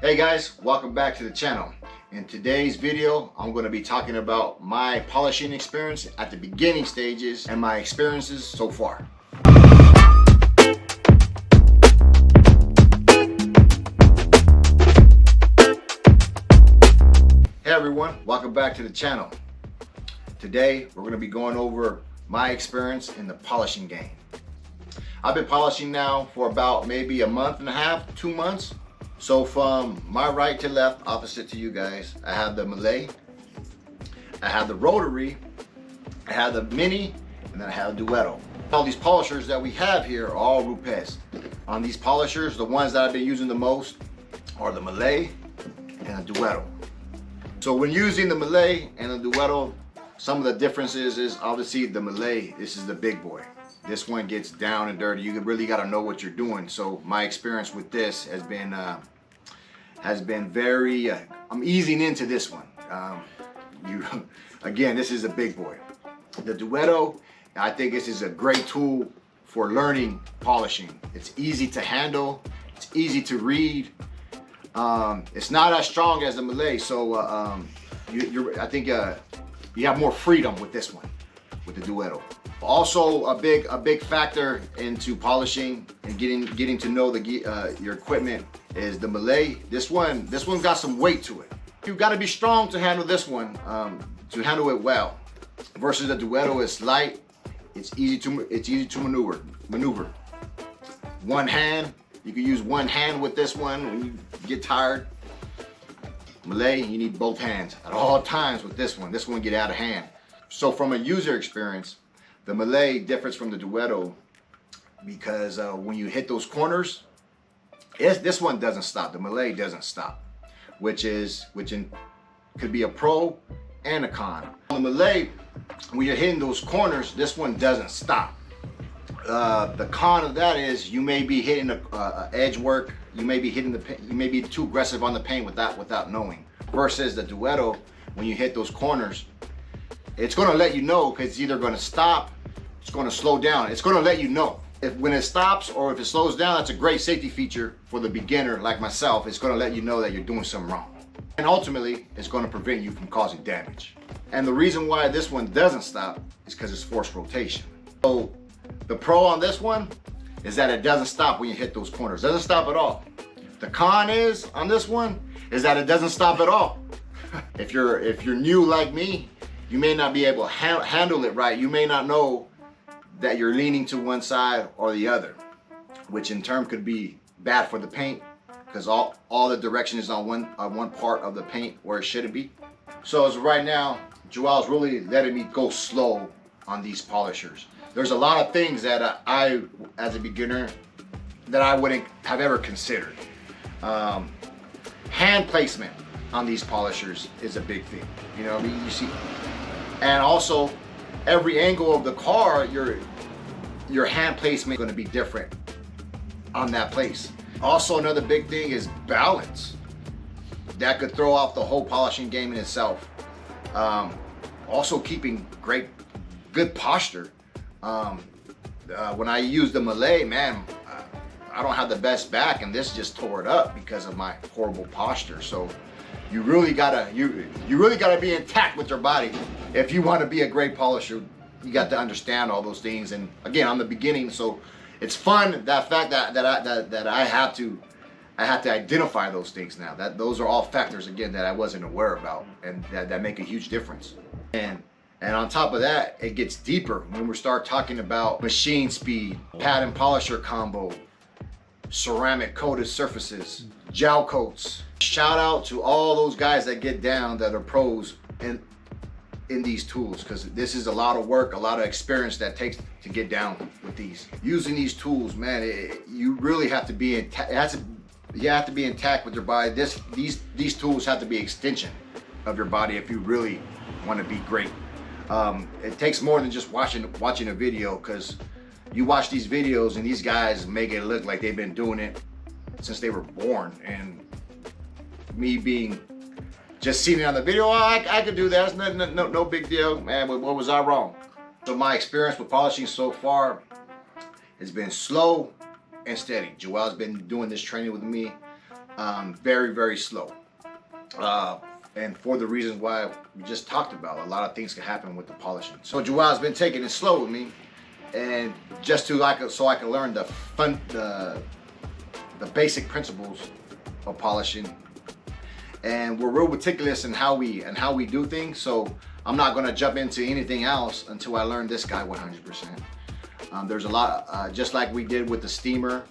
Hey guys, welcome back to the channel. In today's video, I'm going to be talking about my polishing experience at the beginning stages and my experiences so far. Hey everyone, welcome back to the channel. Today, we're going to be going over my experience in the polishing game. I've been polishing now for about maybe a month and a half, 2 months. So from my right to left, opposite to you guys, I have the Malay, I have the Rotary, I have the Mini, and then I have the Duetto. All these polishers that we have here are all Rupes. On these polishers, the ones that I've been using the most are the Malay and the Duetto. So when using the Malay and the Duetto, some of the differences is obviously the Malay, this is the big boy. This one gets down and dirty. You really got to know what you're doing. So my experience with this has been very, I'm easing into this one. Again, this is a big boy. The Duetto, I think this is a great tool for learning polishing. It's easy to handle. It's easy to read. It's not as strong as the Malay. So I think you have more freedom with this one, with the Duetto. Also, a big factor into polishing and getting to know your equipment is the Malay. This one got some weight to it. You've got to be strong to handle this one, to handle it well. Versus the Duetto is light. It's easy to maneuver. One hand, you can use one hand with this one when you get tired. Malay, you need both hands at all times with this one. This one get out of hand. So from a user experience, the Malay differs from the Duetto because when you hit those corners, this one doesn't stop. The Malay doesn't stop, which could be a pro and a con. On the Malay, when you're hitting those corners, this one doesn't stop. The con of that is you may be hitting a edge work. You may be hitting the paint. You may be too aggressive on the paint without knowing. Versus the Duetto, when you hit those corners, it's going to let you know because it's either going to stop, it's going to slow down. It's going to let you know. When it stops or if it slows down, that's a great safety feature for the beginner like myself. It's going to let you know that you're doing something wrong. And ultimately, it's going to prevent you from causing damage. And the reason why this one doesn't stop is because it's forced rotation. So the pro on this one is that it doesn't stop when you hit those corners. It doesn't stop at all. The con is on this one is that it doesn't stop at all. If you're new like me, you may not be able to handle it right. You may not know that you're leaning to one side or the other, which in turn could be bad for the paint because all the direction is on one part of the paint where it shouldn't be. So as of right now, Joel's really letting me go slow on these polishers. There's a lot of things that I, as a beginner, that I wouldn't have ever considered. Hand placement on these polishers is a big thing. You know, you see. And also, every angle of the car, your hand placement is going to be different on that place. Also, another big thing is balance. That could throw off the whole polishing game in itself. Also, keeping good posture. When I use the Malay, man, I don't have the best back, and this just tore it up because of my horrible posture. So you really gotta be intact with your body if you want to be a great polisher. You got to understand all those things. And again, I'm the beginning, so it's fun that fact that I have to identify those things now. That those are all factors again that I wasn't aware about, and that make a huge difference. And on top of that, it gets deeper when we start talking about machine speed, pad and polisher combo, ceramic coated surfaces, gel coats. Shout out to all those guys that get down that are pros in these tools, because this is a lot of work, a lot of experience that takes to get down with these. Using these tools, man, you really have to be intact. You have to be intact with your body. These tools have to be extension of your body if you really want to be great. It takes more than just watching a video, because you watch these videos and these guys make it look like they've been doing it since they were born, and me being just seeing it on the video, I could do that. It's no big deal, man. But what was I wrong? So my experience with polishing so far has been slow and steady. Joel's been doing this training with me very, very slow. And for the reasons why we just talked about, a lot of things can happen with the polishing. So Joel's been taking it slow with me, and just so I can learn the basic principles of polishing. And we're real meticulous in how we do things. So I'm not going to jump into anything else until I learn this guy 100%. There's a lot, just like we did with the steamer,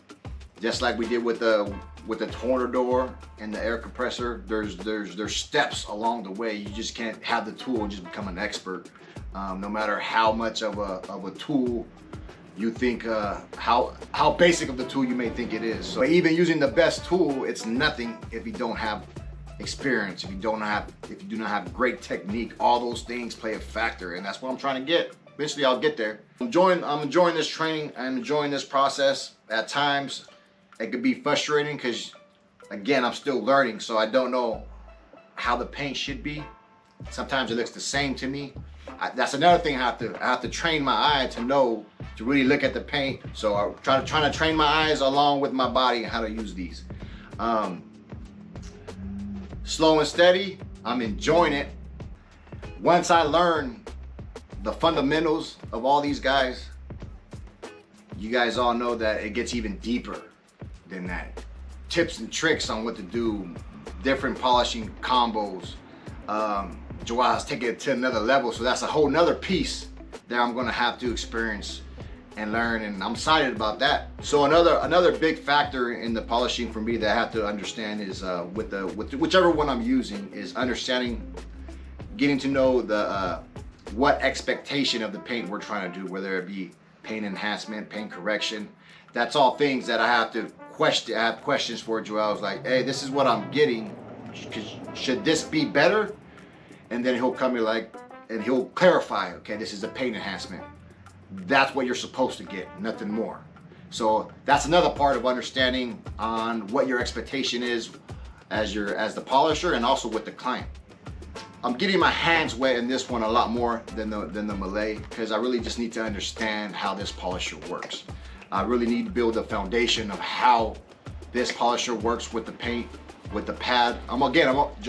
just like we did with the tornador and the air compressor. There's steps along the way. You just can't have the tool and just become an expert. No matter how much of a tool you think, how basic of the tool you may think it is. So even using the best tool, it's nothing if you don't have experience, if you do not have great technique. All those things play a factor, and that's what I'm trying to get. Eventually I'll get there. I'm enjoying this training. I'm enjoying this process. At times it could be frustrating because, again, I'm still learning, so I don't know how the paint should be. Sometimes it looks the same to me. That's another thing I have to train my eye to really look at the paint. So I'm trying to train my eyes along with my body and how to use these. Slow and steady, I'm enjoying it. Once I learn the fundamentals of all these guys, you guys all know that it gets even deeper than that. Tips and tricks on what to do, different polishing combos. Joel's taking it to another level, so that's a whole nother piece that I'm gonna have to experience and learn, and I'm excited about that. So another big factor in the polishing for me that I have to understand is with whichever one I'm using is understanding, getting to know what expectation of the paint we're trying to do, whether it be paint enhancement, paint correction. That's all things that I have to question. I have questions for Joel. I was like, hey, this is what I'm getting. Should this be better? And then he'll come here and he'll clarify, okay, this is a paint enhancement. That's what you're supposed to get, nothing more. So that's another part of understanding on what your expectation is as the polisher, and also with the client. I'm getting my hands wet in this one a lot more than the Malay, because I really just need to understand how this polisher works. I really need to build a foundation of how this polisher works with the paint, with the pad. I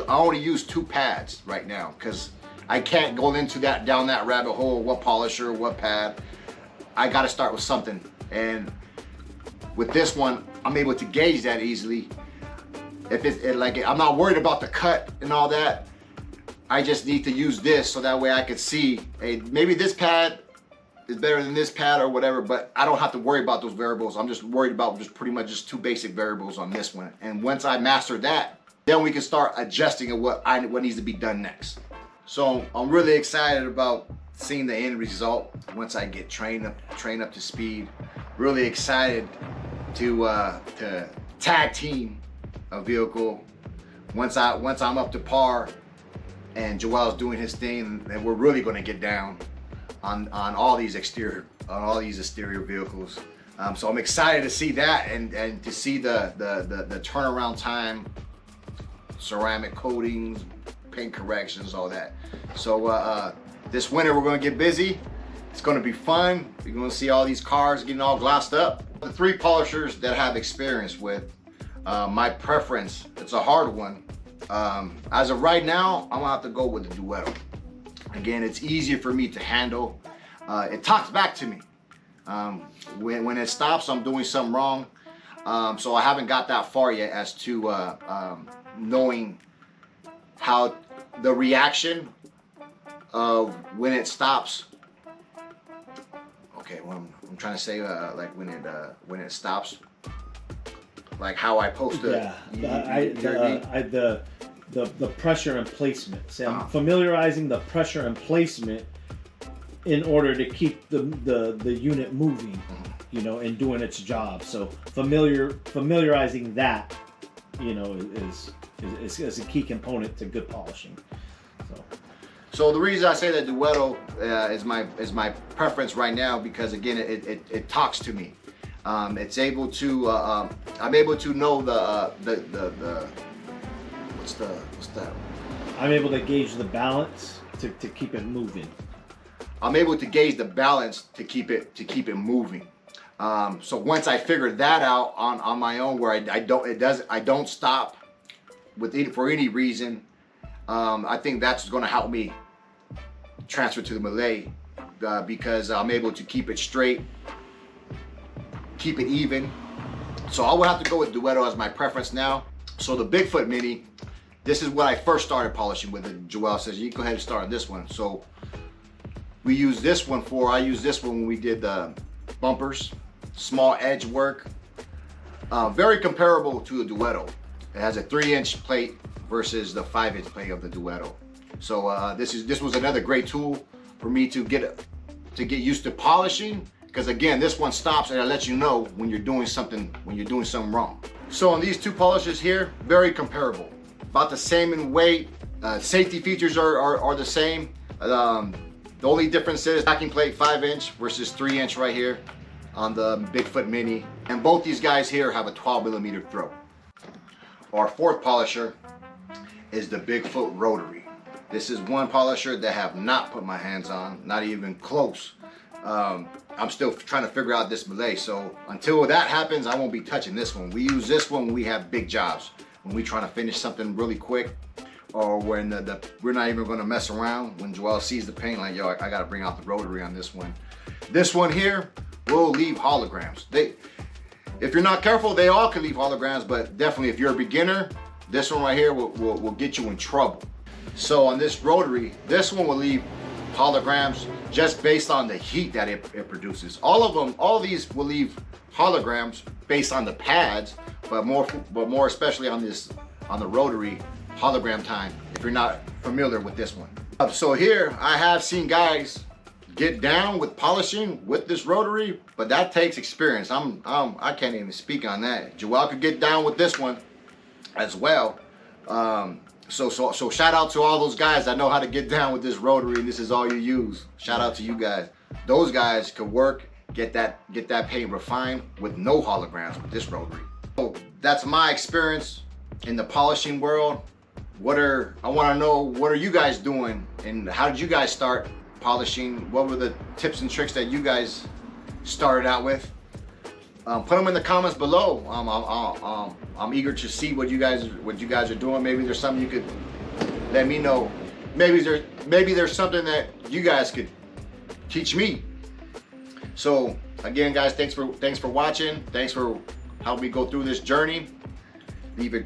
only use 2 pads right now because I can't go into down that rabbit hole. What polisher, what pad? I got to start with something, and with this one, I'm able to gauge that easily. If I'm not worried about the cut and all that. I just need to use this so that way I could see, hey, maybe this pad is better than this pad or whatever, but I don't have to worry about those variables. I'm just worried about pretty much just 2 basic variables on this one. And once I master that, then we can start adjusting what needs to be done next. So I'm really excited about seeing the end result once I get trained up to speed. Really excited to tag team a vehicle once I'm up to par and Joel's doing his thing, and we're really going to get down on all these exterior vehicles. So I'm excited to see that and to see the turnaround time, ceramic coatings, paint corrections, all that. So this winter we're going to get busy. It's going to be fun. You're going to see all these cars getting all glossed up. The 3 polishers that I have experience with, my preference, it's a hard one. As of right now, I'm gonna have to go with the Duetto. Again, it's easier for me to handle. It talks back to me. When it stops, I'm doing something wrong. So I haven't got that far yet as to knowing how the reaction of when it stops. Okay, well, I'm trying to say like when it stops. Like how I post the pressure and placement. So I'm familiarizing the pressure and placement in order to keep the unit moving, you know, and doing its job. So familiarizing that, you know, is a key component to good polishing. So the reason I say that Duetto is my preference right now, because again it talks to me. It's able to I'm able to know what's that? I'm able to gauge the balance to keep it moving. I'm able to gauge the balance to keep it moving. So once I figured that out on my own, where I don't stop for any reason, I think that's going to help me transfer to the Malay, because I'm able to keep it straight, keep it even. So I will have to go with Duetto as my preference now. So the Bigfoot Mini, this is what I first started polishing with. And Joel says, you go ahead and start on this one. So I used this one when we did the bumpers, small edge work. Very comparable to the Duetto. It has a 3-inch plate versus the 5-inch plate of the Duetto. So this was another great tool for me to get used to polishing, because again, this one stops and it lets you know when you're doing something wrong. So on these two polishers here, very comparable, about the same in weight. Safety features are the same. The only difference is backing plate 5-inch versus 3-inch right here on the Bigfoot Mini, and both these guys here have a 12mm throat. Our fourth polisher is the Bigfoot Rotary. This is one polisher that I have not put my hands on, not even close. I'm still trying to figure out this Malay, so until that happens, I won't be touching this one. We use this one when we have big jobs, when we're trying to finish something really quick, or when we're not even going to mess around. When Joel sees the paint, like, yo, I got to bring out the Rotary on this one. This one here will leave holograms. If you're not careful, they all can leave holograms, but definitely if you're a beginner, this one right here will get you in trouble. So on this Rotary, this one will leave holograms just based on the heat that it produces. All of these will leave holograms based on the pads, but more especially on the Rotary, hologram time, if you're not familiar with this one. So here I have seen guys get down with polishing with this Rotary, but that takes experience. I can't even speak on that. Joel could get down with this one as well. So shout out to all those guys that know how to get down with this Rotary and this is all you use. Shout out to you guys. Those guys could work, get that paint refined with no holograms with this Rotary. So that's my experience in the polishing world. I want to know, what are you guys doing and how did you guys start polishing? What were the tips and tricks that you guys started out with? Put them in the comments below. I'm eager to see what you guys are doing. Maybe there's something you could let me know. Maybe there's something that you guys could teach me. So again, guys, thanks for watching. Thanks for helping me go through this journey. Leave a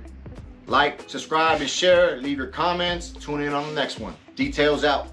like, subscribe, and share. Leave your comments. Tune in on the next one. Details out.